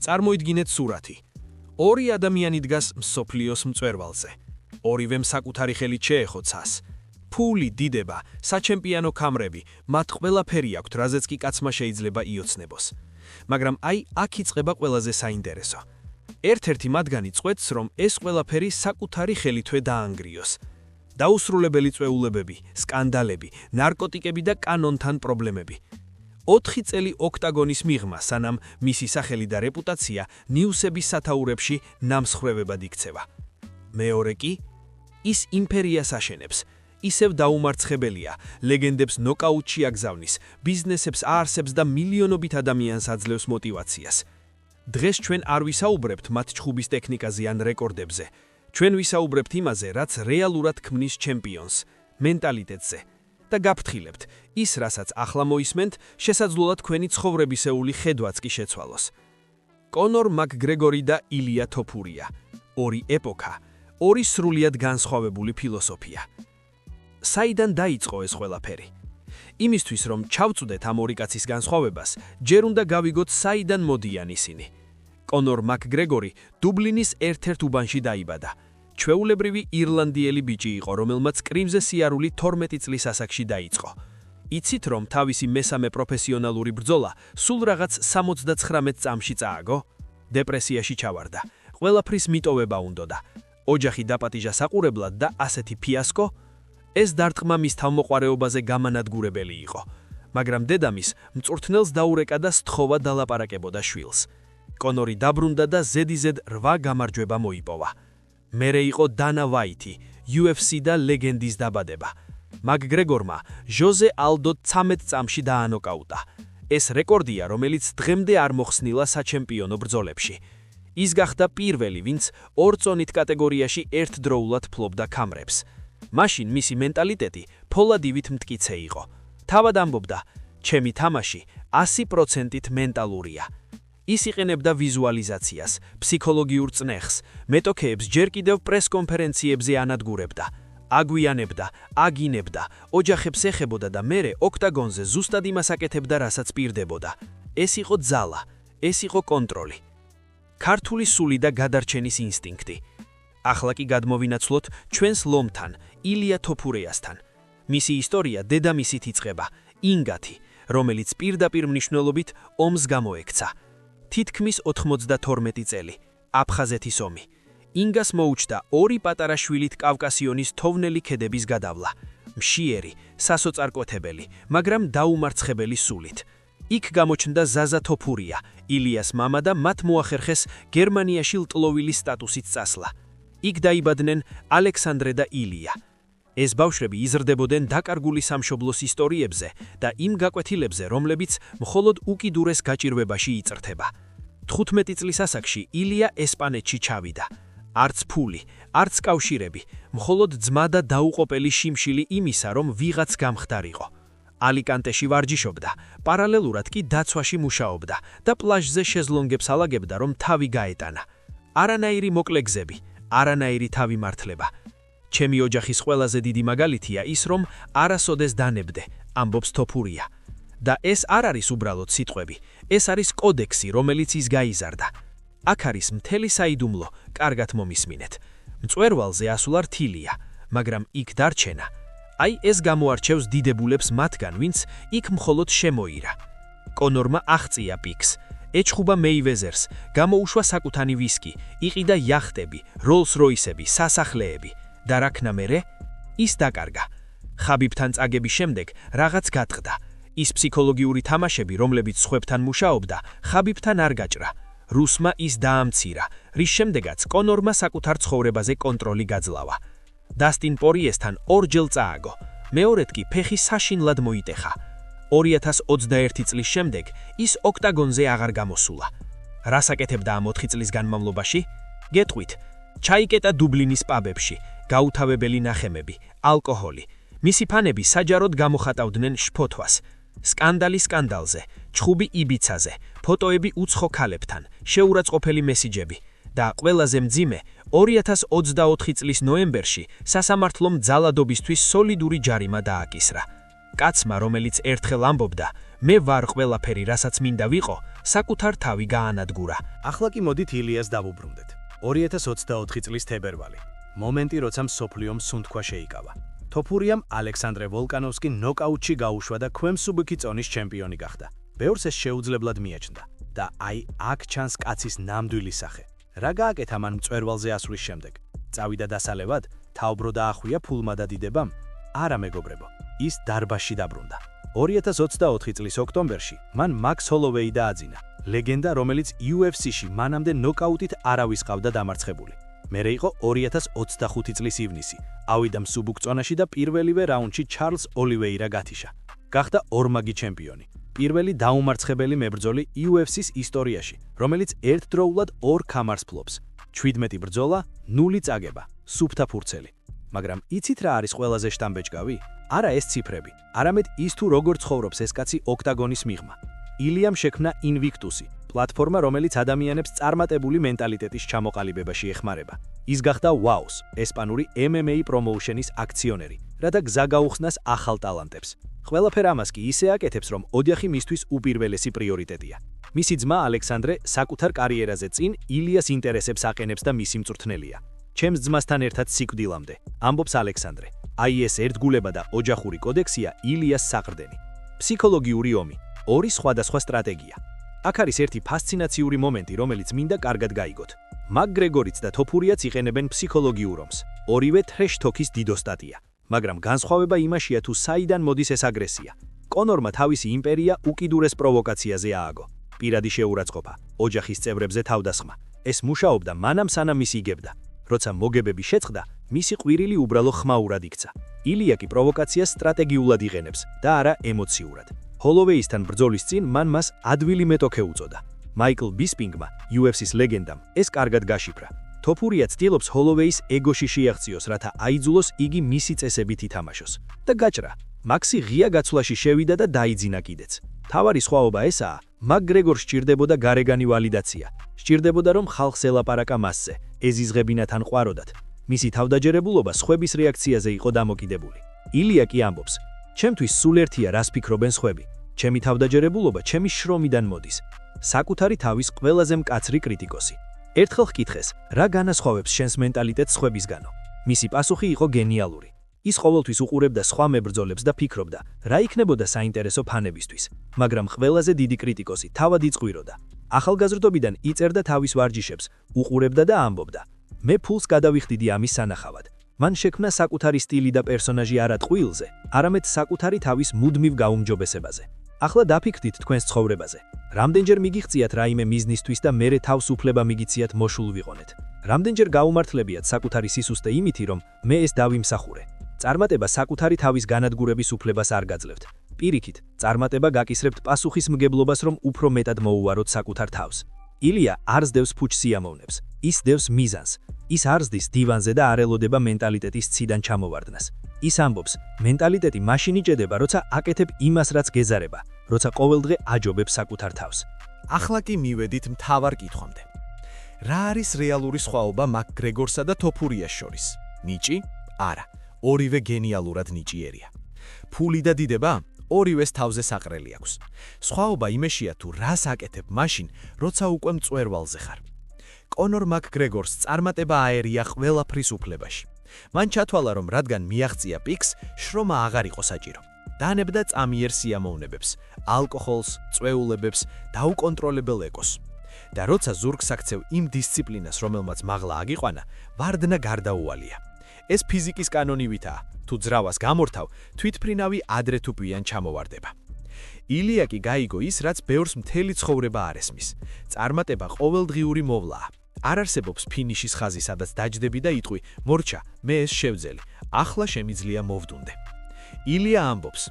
წარმოიდგინეთ სურათი. ორი ადამიანი დგას მსოფლიოს მწვერვალზე. ორივემ საკუთარი ხელით შეეხო ცას. ფული, დიდება, საჩემპიონო ქამრები, მათ ყველაფერი აქვთ, რაზეც კი კაცმა შეიძლება იოცნებოს. მაგრამ აი აქ იწყება ყველაზე საინტერესო. ერთ-ერთი მათგანი წყვეტს, რომ ეს ყველაფერი საკუთარი ხელითვე დაანგრიოს. დაუსრულებელი წვეულებები, სკანდალები, ნარკოტიკები და კანონთან პრობლემები. 4 წელი ოქტაგონის მიღმა, სანამ მისი სახელი და რეპუტაცია ნიუსების სათაურებში ნამსხვრევებად იქცევა. მეორე კი, ის იმპერიას აშენებს. ისევ დაუმარცხებელია, ლეგენდებს ნოკაუტში აგზავნის, ბიზნესებს აარსებს და მილიონობით ადამიანს აძლევს мотивაციას. დღეს ჩვენ არ ვისაუბრებთ მათ ჩხუბის ტექნიკაზე ან რეკორდებზე. ჩვენ ვისაუბრებთ იმაზე, რაც რეალურად ქმნის ჩემპიონს, მენტალიტეტზე. და გაფრთხილებთ, ის რასაც ახლა მოისმენთ, შესაძლოა თქვენი ცხოვრებისეული ხედვაც კი შეცვალოს. კონორ მაკგრეგორი და ილია თოფურია. ორი ეპოქა, ორი სრულიად განსხვავებული ფილოსოფია. საიდან დაიწყო ეს ყველაფერი? იმისთვის, რომ ჩავწვდეთ ამ ორი კაცის განსხვავებას, ჯერ უნდა გავიგოთ, საიდან მოდიან ისინი. კონორ მაკგრეგორი დუბლინის ერთ-ერთ უბანში დაიბადა. ჩვეულებრივი ირლანდიელი ბიჭი იყო, რომელმაც კრიმზე სიარული 12 წლის ასაკში დაიწყო. იცით, რომ თავისი მესამე პროფესიონალური ბრძოლა სულ რაღაც 79 წამში წააგო? დეპრესიაში ჩავარდა. ყველაფრის მიტოვება უნდოდა. ოჯახი დაპატიჟა საყურებლად და ასეთი ფიასკო? ეს დარტყმა მის თავმოყარეობაზე გამანადგურებელი იყო. მაგრამ დედამის მწვრთნელს დაურეკა და სთხოვა დალაპარაკებოდა შვილს. კონორი დაბრუნდა და ზედიზედ 8 გამარჯვება მოიპოვა. მერე იყო დანა ვაითი, UFC და ლეგენდის დაბადება. მაკგრეგორმა ჟოზე ალდო 13 წამში დაანოკაუტა. ეს რეკორდია, რომელიც დღემდე არ მოხსნილა საჩემპიონო ბრძოლებში. ის გახდა პირველი, ვინც 2 წონით კატეგორიაში ერთდროულად ფლობდა ქამრებს. მაშინ მისი მენტალიტეტი ფოლადივით მტკიცე იყო. თავად ამბობდა, ჩემი თამაში 100%-ით მენტალურია. ის იყენებდა ვიზუალიზაციას, ფსიქოლოგიურ წნეხს, მეტოქეებს ჯერ კიდევ პრესკონფერენციებზე ანადგურებდა. აგვიანებდა, აგინებდა, ოჯახებს ეხებოდა და მერე ოქტაგონზე ზუსტად იმას აკეთებდა, რასაც პირდებოდა. ეს იყო ძალა, ეს იყო კონტროლი. ქართული სული და გადარჩენის ინსტინქტი. ახლა კი გადმოვინაცვლოთ ჩვენს ლომთან, ილია თოფურეასთან. მისი ისტორია დედამისით იწყება, ინგათი, რომელიც პირდაპირ მნიშვნელობით ომს გამოექცა. თითქმის 92 წელი, აფხაზეთის ომი. ინგას მოუჩდა 2 პატარა შვილით კავკასიონის თოვნელი ქედების გადავლა. მშიერი, სასოწარკვეთებელი, მაგრამ დაუმარცხებელი სულით. იქ გამოჩნდა ზაზა თოფურია, ილიას მამა და მათ მოახერხეს გერმანიაში ლტლოვილის სტატუსით წასვლა. იქ დაიბადნენ ალექსანდრე და ილია. ეს ბავშვები იზრდებოდნენ დაკარგული სამშობლოს ისტორიებზე და იმ გაკვეთილებზე, რომლებიც მხოლოდ უკიდურეს გაჭირვებაში იწრთება. 15 წლის ასაკში ილია ესპანეთში ჩავიდა. არც ფული, არც კავშირები, მხოლოდ ძმა და დაუყოფელი შიმშილი იმისა, რომ ვიღაც გამხდარიყო. ალიკანტეში ვარჯიშობდა, პარალელურად კი დაცვაში მუშაობდა და პლაჟზე შეზლონგებს ალაგებდა, რომ თავი გაეტანა. არანაირი მოკლე გზები, არანაირი თავი მართლება. ჩემი ოჯახის ყველაზე დიდი მაგალითია ის, რომ არასოდეს დანებდე, ამბობს თოფურია. და ეს არ არის უბრალოდ სიტყვები, ეს არის კოდექსი, რომელიც ის გაიზარდა. აქ არის მთელი საიდუმლო, კარგად მომისმინეთ. მწვერვალზე ასვლა რთულია, მაგრამ იქ დარჩენა. აი ეს გამოარჩევს დიდებულებს მათგან, ვინც იქ მხოლოდ შემოირა. კონორმა აღწია პიკს, ეჩხუბა მეივეზერს, გამოუშვა საკუთანი ვისკი, იყიდა იახტები, როლს-როისები, სასახლეები. და რაქნა მერე? ის დაკარგა. ხაბიბთან წაგების შემდეგ რაღაც გატყდა. ის ფსიქოლოგიური თამაშები, რომლებიც სხვებთან მუშაობდა, ხაბიბთან არ გაჭრა. რუსმა ის დაამცირა, რის შემდეგაც კონორმა საკუთარ ცხოვრებაზე კონტროლი გაძლავა. დასტინ პორიესთან 2 ჯერ წააგო. მეორედ კი ფეხი საშინლად მოიტეხა. 2021 წლის შემდეგ ის ოქტაგონზე აღარ გამოსულა. რას აკეთებდა ამ 4 წლის განმავლობაში? გეტყვით, ჩაიკეტა დუბლინის პაბებში, გაუთავებელი ნახემები, ალკოჰოლი. მისი ფანები საჯაროდ გამოხატავდნენ შფოთვას. სკანდალი სკანდალზე, ჩხუბი იბიცაზე, ფოტოები უცხო ქალებთან, შეურაცხყოფელი მესიჯები და ყველაზე მძიმე 2024 წლის ნოემბერში სასამართლომ ძალადობისთვის სოლიდური ჯარიმა დააკისრა. კაცმა, რომელიც ერთხელ ამბობდა, მე ვარ ყველაფერი, რასაც მინდა ვიყო, საკუთარ თავი გაანადგურა. ახლა კი მოდით ილიას დავუბრუნდეთ. 2024 წლის თებერვალი. მომენტი, როცა მსოფლიომ სუნთქვა შეიკავა. თოფურიამ ალექსანდრე ვოლკანოვსკი ნოკაუტში გაუშვა და ქვემსუბუქი წონის ჩემპიონი გახდა. ბევრს ეს შეუძლებლად მიაჩნდა და აი აქ ჩანს კაცის ნამდვილი სახე. რა გააკეთა მან მწვერვალზე ასვლის შემდეგ? წავიდა დასალევად, თაობრო დაახვია ფულმა და დიდებამ? არა მეგობრებო, ის დარბაზში დაბრუნდა. 2024 წლის ოქტომბერში მან მაქს ჰოლოვეი დააძინა, ლეგენდა, რომელიც UFC-ში მანამდე ნოკაუტით არავის ყავდა დამარცხებული. მერე იყო 2025 წლის ივნისი, ავიდა მსუბუქ წონაში და პირველივე რაუნდში ჩარლზ ოლივეირა გათიშა. გახდა ორმაგი ჩემპიონი. პირველი დაუმარცხებელი მებრძოლი UFC-ს ისტორიაში, რომელიც ერთდროულად ორ ქამარს ფლობს. 17 ბრძოლა, 0 წაგება, სუფთა ფურცელი. მაგრამ იცით რა არის ყველაზე შტამბეჭდავი? არა ეს ციფრები, არამედ ის თუ როგორ ცხოვრობს ეს კაცი ოქტაგონის მიღმა. ილიამ შექმნა ინვიქტუსი, პლატფორმა, რომელიც ადამიანებს წარმატებული მენტალიტეტის ჩამოყალიბებაში ეხმარება. ის გახდა WOW-ს, ესპანური MMA პრომოუშენის აქციონერი, რათა გზა გაუხსნას ახალ ტალანტებს. ყველაფერ ამას კი ისე აკეთებს, რომ ოჯახი მისთვის უპირველესი პრიორიტეტია. მისი ძმა ალექსანდრე საკუთარ კარიერაზე წინ ილიას ინტერესებს აყენებს და მისი მწვრთნელია. ჩემს ძმასთან ერთად სიკვდილამდე, ამბობს ალექსანდრე. აი ეს ერთგულება და ოჯახური კოდექსია ილიას საყრდენი. ფსიქოლოგიური ომი, ორი სხვადასხვა სტრატეგია. აქ არის ერთი ფასცინაციური მომენტი, რომელიც მინდა კარგად გაიგოთ. მაკგრეგორიც და თოფურიაც იყენებენ ფსიქოლოგიურ ომს. ორივე ტრეშ-თოქის დიდოსტატია. მაგრამ განსხვავება იმაშია, თუ საიდან მოდის ეს აგრესია. კონორმა თავისი იმპერია უკიდურეს პროვოკაციაზე ააგო. პირადი შეურაცხყოფა, ოჯახის წევრებზე თავდასხმა. ეს მუშაობდა მანამ სანამ ის იგებდა. როცა მოგებები შეწყდა, მისი ყვირილი უბრალო ხმაურად იქცა. ილია კი პროვოკაციას სტრატეგიულად იყენებს და არა ემოციურად. ჰოლოვეისთან ბრძოლის წინ მან მას ადვილი მეტოქე უწოდა. მაიკლ ბისპინგმა, UFC-ს ლეგენდამ, ეს კარგად გაშიფრა. თოფურია ცდილობს ჰოლოვეის ეგოში შეაღწიოს, რათა აიძულოს იგი მისი წესებით ითამაშოს. და გაჭრა. მაქსი ღია გაცვლაში შევიდა და დაიძინა კიდეც. თავარი სხვაობა ესაა, მაკგრეგორს სჭირდებოდა გარეგანი ვალიდაცია. სჭირდებოდა რომ ხალხს ელაპარაკა მასზე, ეზიზღებინა თან ყვაროდათ. მისი თავდაჯერებულობა სხვების რეაქციაზე იყო დამოკიდებული. ილია კი ამბობს, ჩემთვის სულ ერთია რას ფიქრობენ სხვები. ჩემი თავდაჯერებულობა ჩემი შრომიდან მოდის. საკუთარი თავის ყველაზე მკაცრი კრიტიკოსი. ერთხელ ჰკითხეს, რა განასხვავებს შენს მენტალიტეტს სხვებისგანო? მისი პასუხი იყო გენიალური. ის ყოველთვის უყურებდა სხვა მებრძოლებს და ფიქრობდა, რა იქნებოდა საინტერესო ფანებისთვის, მაგრამ ყველაზე დიდი კრიტიკოსი თავად იწყვიროდა. ახალგაზრდობიდან იწერდა თავის ვარჯიშებს, უყურებდა და ამბობდა, მე ფულს გადავიხდიდი ამის სანახავად. მან შექმნა საკუთარი სტილი და პერსონაჟი არა ტყუილზე, არამედ საკუთარი თავის მუდმივ გაუმჯობესებაზე. ახლა დაფიქრდით თქვენს ცხოვრებაზე. რამდენჯერ მიგიღწიათ რაიმე მიზნისთვის და მერე თავს უფლება მიგიციათ მოშულ ვიყონეთ. რამდენჯერ გაუმართლებიათ საკუთარი სისუსტე იმითი, რომ მე ეს დავიმსახურე. წარმატება საკუთარი თავის განადგურების უფლებას არ გაძლევთ. პირიქით, წარმატება გაკისრებთ პასუხისმგებლობას, რომ უფრო მეტად მოუვაროთ საკუთარ თავს. ილია არ ზდევს ფუჩ სიამოვნებს, ის ზდევს მიზანს. ის არ ზდის დივანზე და არ ელოდება მენტალიტეტის ციდან ჩამოვარდნას. ის ამბობს, მენტალიტეტი მაშინ იჭედება, როცა აკეთებ იმას, რაც გეზარება, როცა ყოველდღე აჯობებს საკუთარ თავს. ახლა კი მივედით მთავარ კითხვამდე. რა არის რეალური სხვაობა მაკგრეგორსა და თოფურიას შორის? ნიჭი? არა. ორივე გენიალურად ნიჭიერია. ფული და დიდება? ორივეს თავზე საყრელი აქვს. სხვაობა იმაშია, თუ რას აკეთებ მაშინ, როცა უკვე მწვერვალზე ხარ. კონორ მაკგრეგორს წარმატება აერია ყველაფრის უფლებაში. მან ჩათვალა, რომ რადგან მიაღწია პიკს, შრომა აღარ იყო საჭირო. დანებდა წამიერ სიამოვნებებს, ალკოჰოლს, წვეულებებს, დაუკონტროლებელ ეკოს. და როცა ზურგს აქცევ იმ დისციპლინას, რომელმაც მაღლა აგიყვანა, ვარდნა გარდაუვალია. ეს ფიზიკის კანონივითაა, თუ ძრავას გამორთავ, თვითფრინავი ადრე თუ გვიან ჩამოვარდება. ილია კი გაიგო ის, რაც ბევრს მთელი ცხოვრება არ ესმის. წარმატება ყოველდღიური მოვლაა. არ არსებობს ფინიშის ხაზი, სადაც დაჯდები და იტყვი, მორჩა, მე ეს შევძელი, ახლა შემიძლია მოვდუნდე. ილია ამბობს,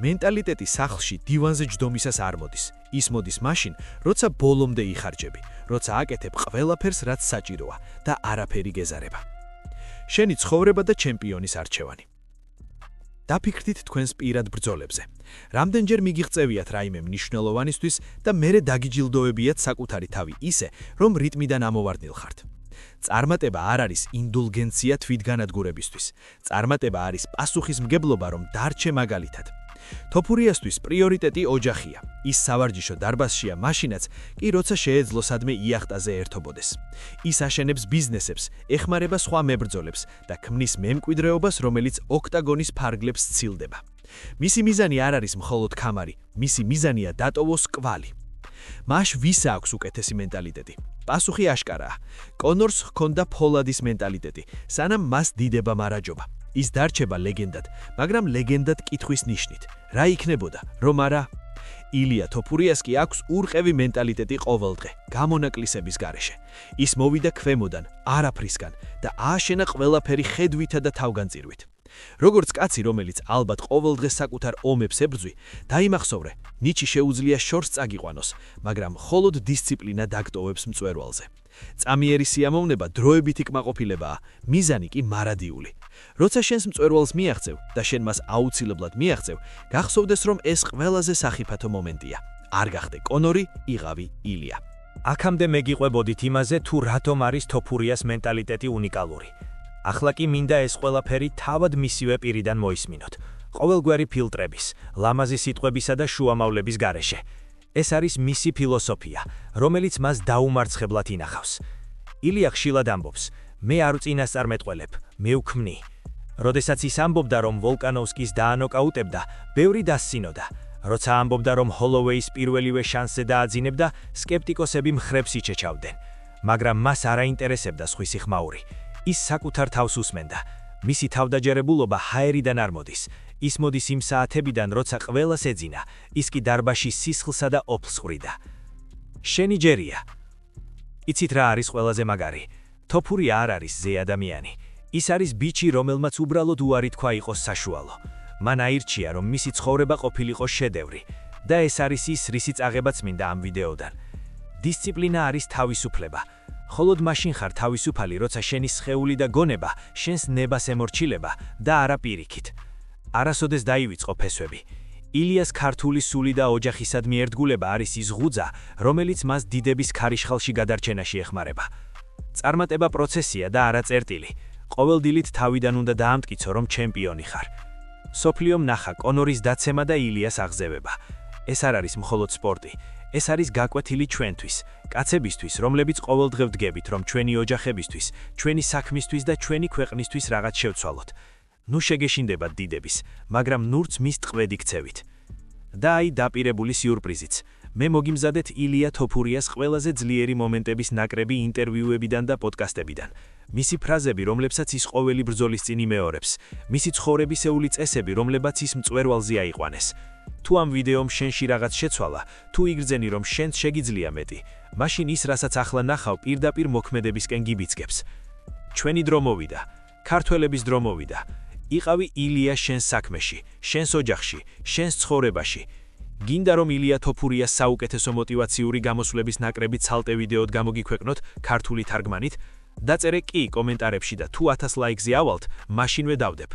მენტალიტეტი სახლში დივანზე ჯდომისას არ მოდის. ის მოდის მაშინ, როცა ბოლომდე იხარჯები, როცა აკეთებ ყველაფერს, რაც საჭიროა და არაფერი გეზარება. შენი ცხოვრება და ჩემპიონის არჩევანი. დაფიქრდით თქვენს პირად ბრძოლებზე. რამდენჯერ მიგიღწევიათ რაიმე მნიშვნელოვანისთვის და მერე დაგიჯილდოვებიათ საკუთარი თავი ისე, რომ რიტმიდან ამოვარდნილ ხართ. წარმატება არ არის ინდულგენცია თვითგანადგურებისთვის. წარმატება არის პასუხისმგებლობა, რომ დარჩე მაგალითად. თოფურიასთვის პრიორიტეტი ოჯახია. ის სავარჯიშო დარბაზშია მაშინაც კი როცა შეეძლო სადმე იახტაზე ერთობოდეს. ის აშენებს ბიზნესებს, ეხმარება სხვა მებრძოლებს და ქმნის მემკვიდრეობას, რომელიც ოქტაგონის ფარგლებს სცილდება. მისი მიზანი არ არის მხოლოდ ქამარი, მისი მიზანია დატოვოს კვალი. მას ვის აქვს უკეთესი მენტალიტეტი? პასუხი აშკარაა. კონორს ჰქონდა ფოლადის მენტალიტეტი, სანამ მას დიდება მარაჯობა. ის დარჩება ლეგენდად, მაგრამ ლეგენდად კითხვის ნიშნით. რა იქნებოდა, რომ არა? ილია თოფურიას კი აქვს ურყევი მენტალიტეტი ყოველდღე, გამონაკლისების გარეშე. ის მოვიდა ქვემოდან, არაფრისგან და ააშენა ყველაფერი ხედვითა და თავგანწირვით. როგორც კაცი, რომელიც ალბათ ყოველდღე საკუთარ ომებს ებრძვი, დაიმახსოვრე, ნიჩი შეუძლია შორს წაგიყვანოს, მაგრამ მხოლოდ დისციპლინა დაგტოვებს მწვერვალზე. წამიერი სიამოვნება დროებითი კმაყოფილებაა, მიზანი კი მარადიული. როცა შენს მწვერვალს მიაღწევ და შენ მას აუცილებლად მიაღწევ, გახსოვდეს, რომ ეს ყველაზე სახიფათო მომენტია. არ გახდე კონორი, იღავი ილია. აქამდე მეგიყვებოდით იმაზე, თუ რატომ არის თოფურიას მენტალიტეტი უნიკალური. ახლა კი მინდა ეს ყველაფერი თავად მისივე პირიდან მოისმინოთ. ყოველგვარი ფილტრების, ლამაზი სიტყვებისა და შუამავლების გარეშე. ეს არის მისი ფილოსოფია, რომელიც მას დაუმარცხებლად ინახავს. ილია ხშირად ამბობს, მე არ წინასწარმეტყველებ, მე ვქმნი. როდესაც ის ამბობდა, რომ ვოლკანოვსკის დაანოკაუტებდა, ბევრი დასცინოდა. როცა ამბობდა, რომ ჰოლოვეის პირველივე შანსზე დააძინებდა, სკეპტიკოსები მხრებს იჩეჩავდნენ. მაგრამ მას არ აინტერესებდა სხვისი ხმაური. ის საკუთარ თავს უსმენდა. მისი თავდაჯერებულობა ჰაერიდან არ მოდის. ის მოდის იმ საათებიდან, როცა ყველას ეძინა. ის კი დარბაზში სისხლსა და ოფლს ხვრიდა. შენი ჯერია. იცით რა არის ყველაზე მაგარი? თოფურია არ არის ზე ადამიანი. ის არის ბიჭი, რომელმაც უბრალოდ უარი თქვა იყოს საშუალო. მან აირჩია, რომ მისი ცხოვრება ყოფილიყო შედევრი და ეს არის ის, რისიც აღებაც მინდა ამ ვიდეოდან. დისციპლინა არის თავისუფლება. холод მაშინ ხარ თავისუფალი, როცა შენი სხეული და გონება შენს ნებას ემორჩილება და არა პირიქით. არასოდეს დაივიწყო ფესვები. ილიას ქართული სული და ოჯახისადმი ერთგულება არის ის ღუძა, რომელიც მას დიდების ქარიშხალში გადარჩენაში ეხმარება. წარმატება პროცესია და არა წერტილი. ყოველ დილით თავიდან უნდა დაამტკიცო, რომ ჩემპიონი ხარ. სოფლიომ ნახა კონორის დაცემა და ილიას აღზევება. ეს არ არის მხოლოდ სპორტი. ეს არის გაკვეთილი ჩვენთვის, კაცებისთვის, რომლებიც ყოველდღე ვდგებით, რომ ჩვენი ოჯახებისთვის, ჩვენი საქმისთვის და ჩვენი ქვეყნისთვის რაღაც შევცვალოთ. ნუ შეგეშინდებათ დიდების, მაგრამ ნურც მის ტყვედი ქცევით. და აი დაპირებული სიურპრიზიც. მე მოგიმზადეთ ილია თოფურიას ყველაზე ძლიერი მომენტების ნაკრები ინტერვიუებიდან და პოდკასტებიდან. მისი ფრაზები, რომლებსაც ის ყოველი ბრძოლის წინ იმეორებს, მისი ცხოვრებისეული წესები, რომლებაც ის მწვერვალზე აიყვანეს. თუ ამ ვიდეომ შენში რაღაც შეცვალა, თუ იგრძენი, რომ შენც შეგიძლია მეტი, მაშინ ის, რასაც ახლა ნახავ, პირდაპირ მოქმედებისკენ გიბიძგებს. ჩვენი დრო მოვიდა, ქართველების დრო მოვიდა. იყავი ილია შენს საქმეში, შენს ოჯახში, შენს ცხოვრებაში. გინდა რომ ილია თოფურიას საუკეთესო мотиваციური გამოსვლების ნაკრები ცალტე ვიდეოდ გამოგიქვეყნოთ ქართული თარგმანით, დაწერე კი კომენტარებში და თუ 1000 ლაიქზე ავალთ, მაშინვე დავდებ.